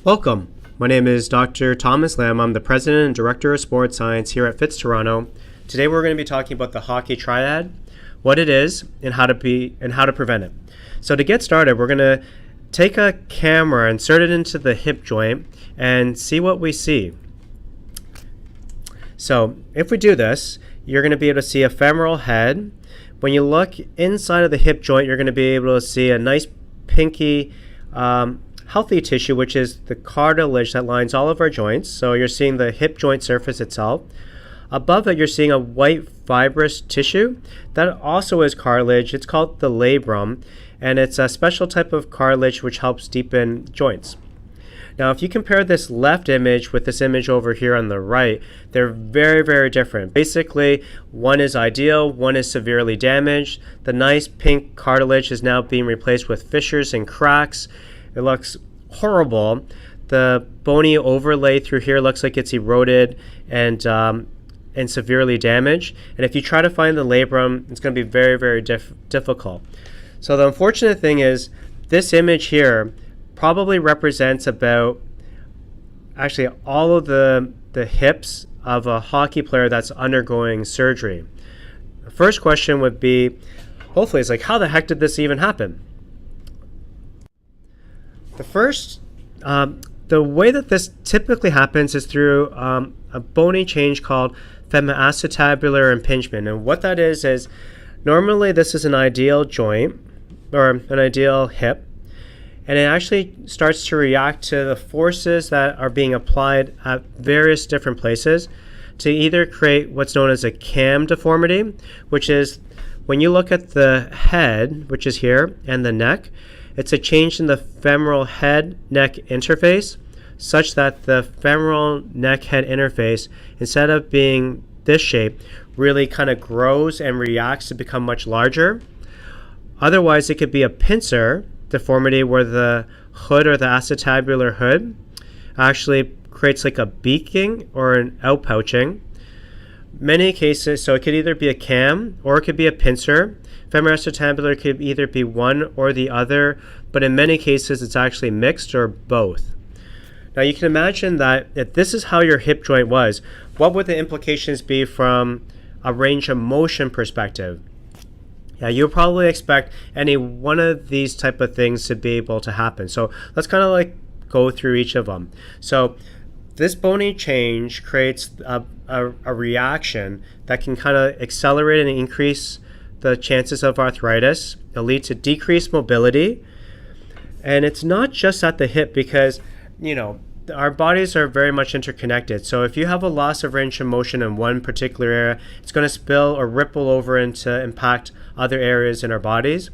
Welcome. My name is Dr. Thomas Lamb. I'm the President and Director of Sports Science here at Fitz Toronto. Today we're going to be talking about the hockey triad, what it is, and how to prevent it. So to get started, we're going to take a camera, insert it into the hip joint, and see what we see. So if we do this, you're going to be able to see a femoral head. When you look inside of the hip joint, you're going to be able to see a nice pinky healthy tissue, which is the cartilage that lines all of our joints. So you're seeing the hip joint surface itself. Above it, you're seeing a white fibrous tissue that also is cartilage. It's called the labrum, and it's a special type of cartilage which helps deepen joints. Now, if you compare this left image with this image over here on the right, they're very, very different. Basically, one is ideal, one is severely damaged. The nice pink cartilage is now being replaced with fissures and cracks. It looks horrible. The bony overlay through here looks like it's eroded and severely damaged. And if you try to find the labrum, it's going to be very, very difficult. So the unfortunate thing is this image here probably represents about actually all of the hips of a hockey player that's undergoing surgery. The first question would be, hopefully, it's like, how the heck did this even happen? The way that this typically happens is through a bony change called femoroacetabular impingement. And what that is normally this is an ideal joint or an ideal hip, and it actually starts to react to the forces that are being applied at various different places to either create what's known as a cam deformity, which is when you look at the head, which is here, and the neck, it's a change in the femoral head-neck interface such that the femoral neck-head interface, instead of being this shape, really kind of grows and reacts to become much larger. Otherwise, it could be a pincer deformity where the hood or the acetabular hood actually creates like a beaking or an outpouching. Many cases, so it could either be a cam or it could be a pincer. Femoroacetabular could either be one or the other, but in many cases it's actually mixed or both. Now you can imagine that if this is how your hip joint was, what would the implications be from a range of motion perspective? Yeah, you'll probably expect any one of these type of things to be able to happen. So let's kind of like go through each of them. So this bony change creates a reaction that can kind of accelerate and increase the chances of arthritis. It'll lead to decreased mobility. And it's not just at the hip because, our bodies are very much interconnected. So if you have a loss of range of motion in one particular area, it's going to spill or ripple over into impact other areas in our bodies.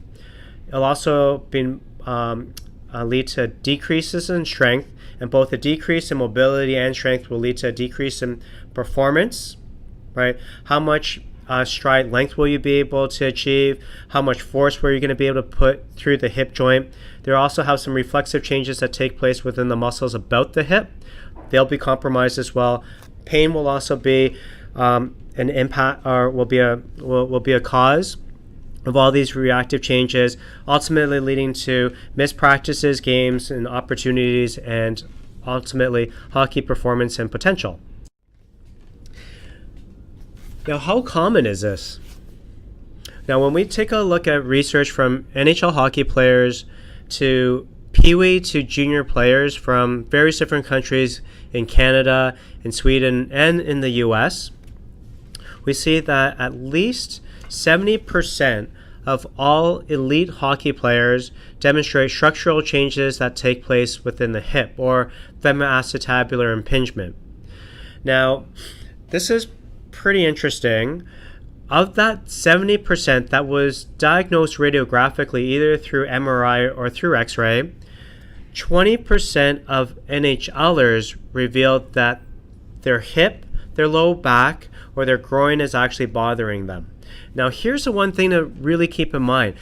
It'll also lead to decreases in strength, and both a decrease in mobility and strength will lead to a decrease in performance, right? How much stride length will you be able to achieve? How much force were you going to be able to put through the hip joint? There also have some reflexive changes that take place within the muscles about the hip. They'll be compromised as well. Pain will also be an impact, or will be a cause of all these reactive changes, ultimately leading to missed practices, games, and opportunities, and ultimately hockey performance and potential. Now, how common is this? Now, when we take a look at research from NHL hockey players to Pee-wee to junior players from various different countries in Canada, in Sweden, and in the US, we see that at least 70% of all elite hockey players demonstrate structural changes that take place within the hip or femoroacetabular impingement. Now, this is pretty interesting. Of that 70% that was diagnosed radiographically either through MRI or through X-ray, 20% of NHLers revealed that their hip, their low back, or their groin is actually bothering them. Now, here's the one thing to really keep in mind.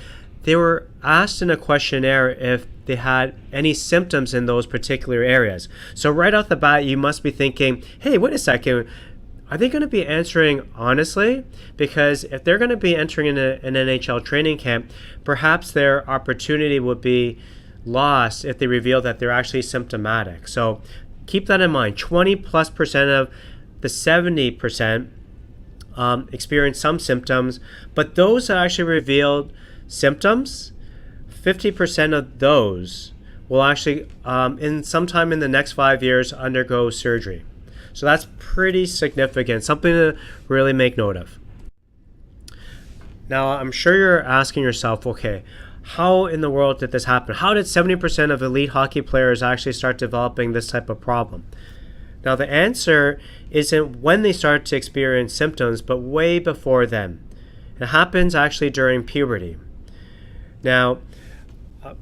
They were asked in a questionnaire if they had any symptoms in those particular areas. So right off the bat, you must be thinking, hey, wait a second, are they going to be answering honestly? Because if they're going to be entering an NHL training camp, perhaps their opportunity would be lost if they reveal that they're actually symptomatic. So keep that in mind. 20+% of the 70% experience some symptoms, but those that actually revealed symptoms, 50% of those will actually, in sometime in the next 5 years, undergo surgery. So that's pretty significant, something to really make note of. Now, I'm sure you're asking yourself, okay, how in the world did this happen? How did 70% of elite hockey players actually start developing this type of problem? Now, the answer isn't when they start to experience symptoms, but way before then. It happens actually during puberty. Now,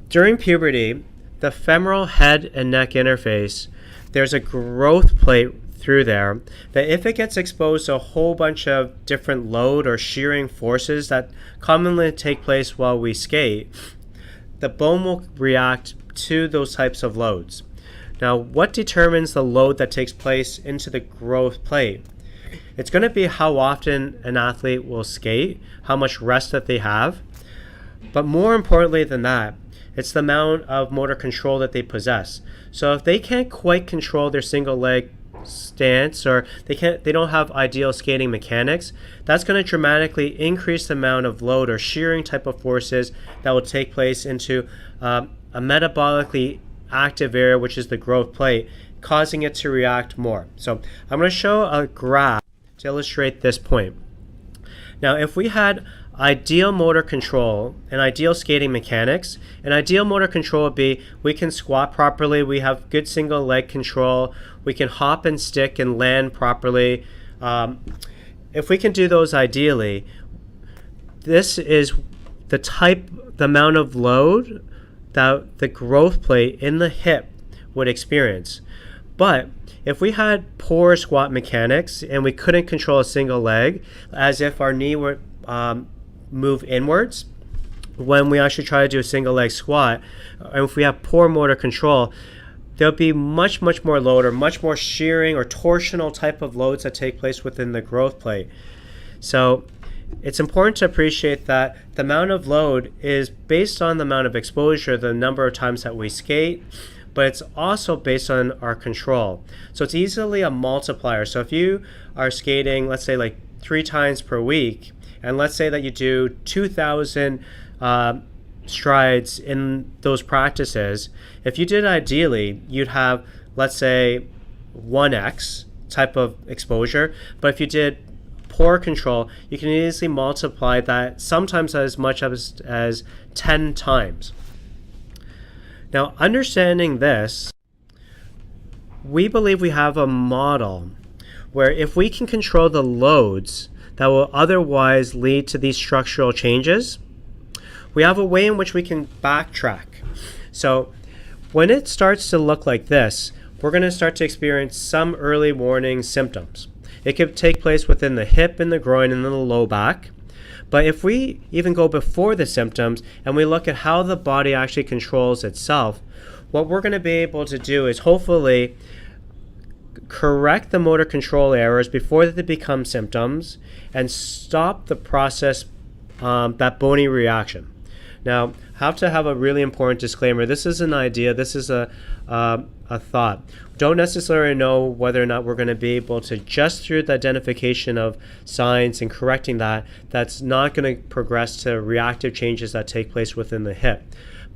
during puberty, the femoral head and neck interface, there's a growth plate through there that if it gets exposed to a whole bunch of different load or shearing forces that commonly take place while we skate, the bone will react to those types of loads. Now, what determines the load that takes place into the growth plate? It's going to be how often an athlete will skate, how much rest that they have, but more importantly than that, it's the amount of motor control that they possess. So if they can't quite control their single leg stance, or they don't have ideal skating mechanics, that's going to dramatically increase the amount of load or shearing type of forces that will take place into a metabolically active area, which is the growth plate, causing it to react more. So I'm going to show a graph to illustrate this point. Now, if we had ideal motor control and ideal skating mechanics, and ideal motor control would be we can squat properly, we have good single leg control, we can hop and stick and land properly. If we can do those ideally, this is the amount of load that the growth plate in the hip would experience. But if we had poor squat mechanics and we couldn't control a single leg, as if our knee would move inwards when we actually try to do a single leg squat, and if we have poor motor control, there'll be much more load or much more shearing or torsional type of loads that take place within the growth plate. So it's important to appreciate that the amount of load is based on the amount of exposure, the number of times that we skate, but it's also based on our control. So it's easily a multiplier. So if you are skating, let's say like 3 times per week, and let's say that you do 2,000 strides in those practices, if you did ideally, you'd have, let's say, 1x type of exposure. But if you did poor control, you can easily multiply that sometimes as much as 10 times. Now, understanding this, we believe we have a model where if we can control the loads that will otherwise lead to these structural changes, we have a way in which we can backtrack. So when it starts to look like this, we're going to start to experience some early warning symptoms. It could take place within the hip and the groin and then the low back. But if we even go before the symptoms and we look at how the body actually controls itself, what we're going to be able to do is hopefully correct the motor control errors before they become symptoms and stop the process, that bony reaction. Now, I have to have a really important disclaimer. This is an idea. This is a thought. Don't necessarily know whether or not we're going to be able to, just through the identification of signs and correcting that, that's not going to progress to reactive changes that take place within the hip.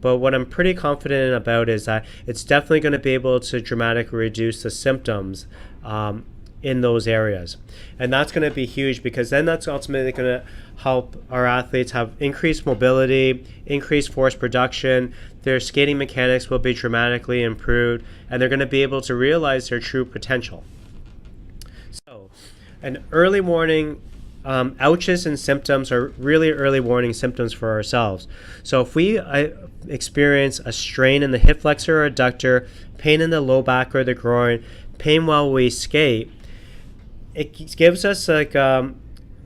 But what I'm pretty confident about is that it's definitely going to be able to dramatically reduce the symptoms in those areas. And that's going to be huge, because then that's ultimately going to help our athletes have increased mobility, increased force production, their skating mechanics will be dramatically improved, and they're going to be able to realize their true potential. So, an early warning, ouches and symptoms are really early warning symptoms for ourselves. So if we experience a strain in the hip flexor or adductor, pain in the low back or the groin, pain while we skate, it gives us like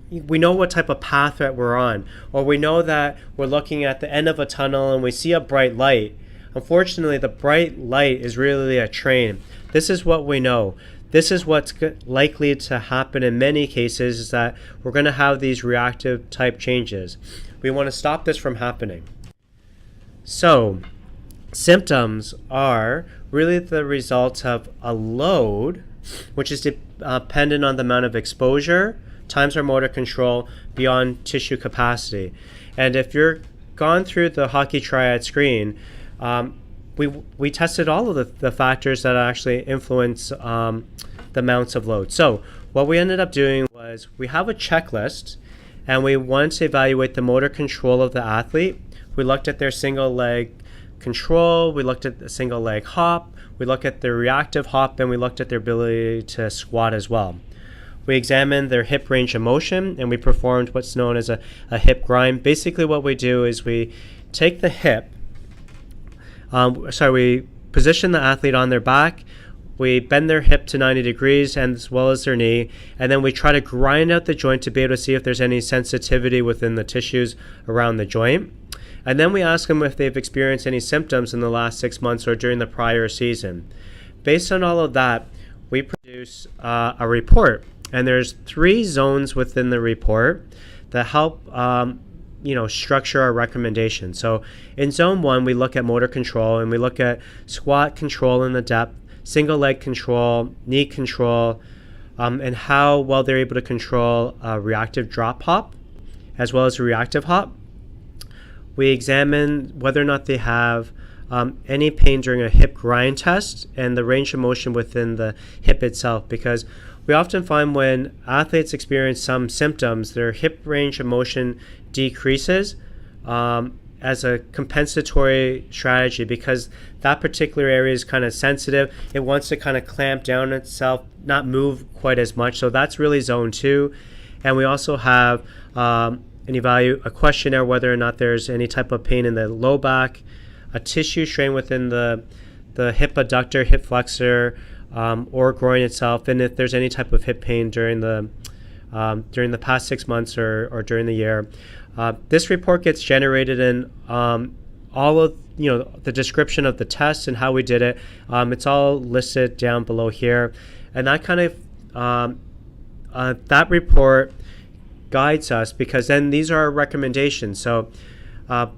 we know what type of path that we're on, or we know that we're looking at the end of a tunnel and we see a bright light. Unfortunately, the bright light is really a train. This is what we know. this is what's likely to happen in many cases, is that we're going to have these reactive type changes. We want to stop this from happening. So symptoms are really the result of a load, which is dependent on the amount of exposure times our motor control beyond tissue capacity. And if you're gone through the hockey triad screen, we tested all of the factors that actually influence the amounts of load. So what we ended up doing was we have a checklist, and we wanted to evaluate the motor control of the athlete. We looked at their single leg control, we looked at the single leg hop, we looked at their reactive hop, and we looked at their ability to squat as well. We examined their hip range of motion, and we performed what's known as a hip grind. Basically what we do is we take the hip, we position the athlete on their back, we bend their hip to 90 degrees and as well as their knee, and then we try to grind out the joint to be able to see if there's any sensitivity within the tissues around the joint. And then we ask them if they've experienced any symptoms in the last 6 months or during the prior season. Based on all of that, we produce a report. And there's 3 zones within the report that help structure our recommendation. So in zone 1, we look at motor control, and we look at squat control in the depth, single leg control, knee control, and how well they're able to control a reactive drop hop as well as a reactive hop. We examine whether or not they have any pain during a hip grind test and the range of motion within the hip itself, because we often find when athletes experience some symptoms, their hip range of motion decreases as a compensatory strategy, because that particular area is kind of sensitive. It wants to kind of clamp down itself, not move quite as much. So that's really zone 2. And we also have a questionnaire whether or not there's any type of pain in the low back, a tissue strain within the hip adductor, hip flexor, or groin itself, and if there's any type of hip pain during the past 6 months or during the year. This report gets generated in all of the description of the test and how we did it. It's all listed down below here, and that kind of that report guides us, because then these are our recommendations. So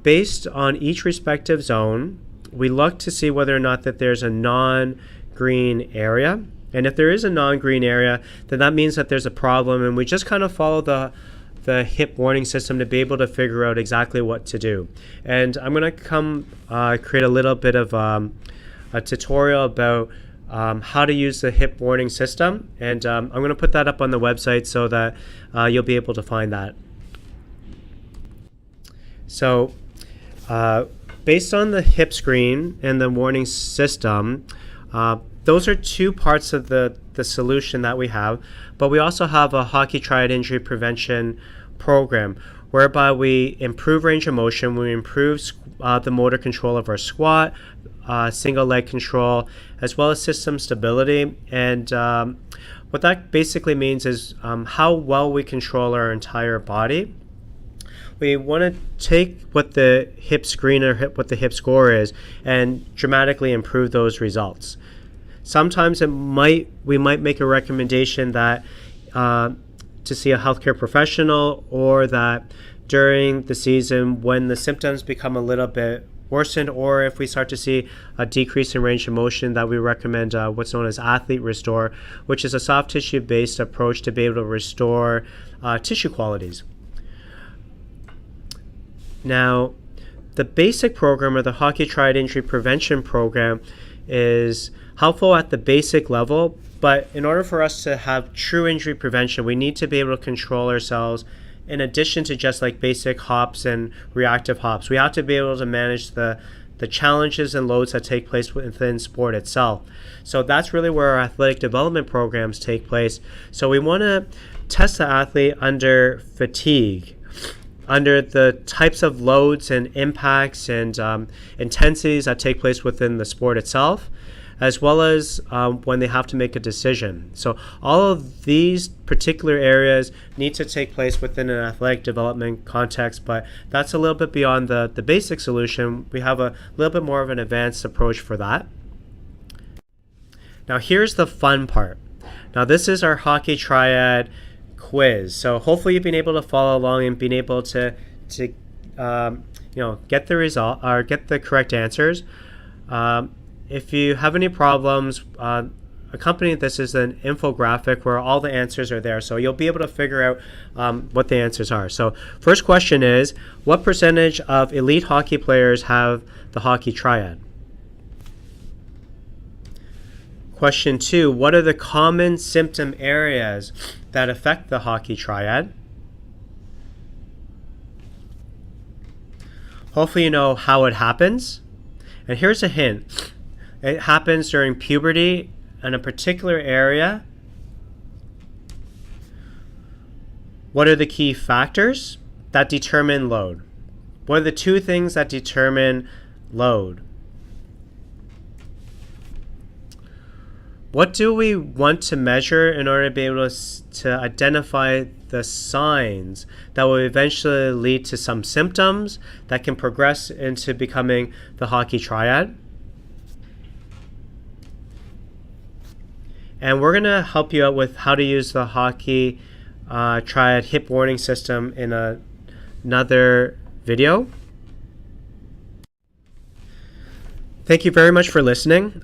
based on each respective zone, we look to see whether or not that there's a non-green area. And if there is a non-green area, then that means that there's a problem, and we just kind of follow the hip warning system to be able to figure out exactly what to do. And I'm going to create a little bit of a tutorial about how to use the hip warning system, and I'm going to put that up on the website so that you'll be able to find that. So based on the hip screen and the warning system, those are 2 parts of the solution that we have, but we also have a hockey triad injury prevention program whereby we improve range of motion, we improve the motor control of our squat, single leg control, as well as system stability. And what that basically means is how well we control our entire body. We want to take what the hip screen or what the hip score is and dramatically improve those results. Sometimes we might make a recommendation that to see a healthcare professional, or that during the season when the symptoms become a little bit worsened, or if we start to see a decrease in range of motion, that we recommend what's known as Athlete Restore, which is a soft tissue based approach to be able to restore tissue qualities. Now, the basic program, or the Hockey Triad Injury Prevention Program, is helpful at the basic level, but in order for us to have true injury prevention, we need to be able to control ourselves in addition to just like basic hops and reactive hops. We have to be able to manage the challenges and loads that take place within sport itself. So that's really where our athletic development programs take place. So we want to test the athlete under fatigue, under the types of loads and impacts and intensities that take place within the sport itself, as well as when they have to make a decision. So all of these particular areas need to take place within an athletic development context, but that's a little bit beyond the basic solution. We have a little bit more of an advanced approach for that. Now here's the fun part. Now this is our hockey triad quiz. So hopefully you've been able to follow along and been able to get the result or get the correct answers. If you have any problems, accompanying this is an infographic where all the answers are there, so you'll be able to figure out what the answers are. So first question is, what percentage of elite hockey players have the hockey triad? Question 2, what are the common symptom areas that affect the hockey triad? Hopefully you know how it happens. And here's a hint. It happens during puberty in a particular area. What are the key factors that determine load? What are the 2 things that determine load? What do we want to measure in order to be able to identify the signs that will eventually lead to some symptoms that can progress into becoming the hockey triad? And we're going to help you out with how to use the hockey triad hip warning system in another video. Thank you very much for listening.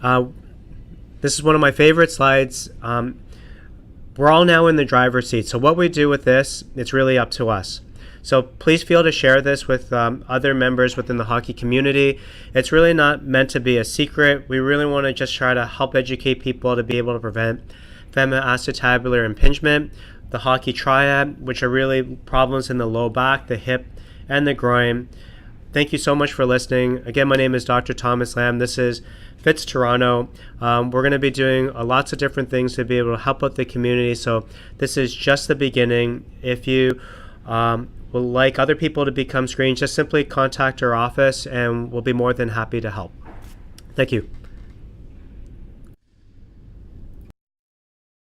This is one of my favorite slides. We're all now in the driver's seat. So what we do with this, it's really up to us. So please feel to share this with other members within the hockey community. It's really not meant to be a secret. We really want to just try to help educate people to be able to prevent femoroacetabular impingement, the hockey triad, which are really problems in the low back, the hip, and the groin. Thank you so much for listening. Again, my name is Dr. Thomas Lamb. This is Fitz Toronto. We're going to be doing lots of different things to be able to help out the community. So this is just the beginning. If you would like other people to become screened, just simply contact our office and we'll be more than happy to help. Thank you.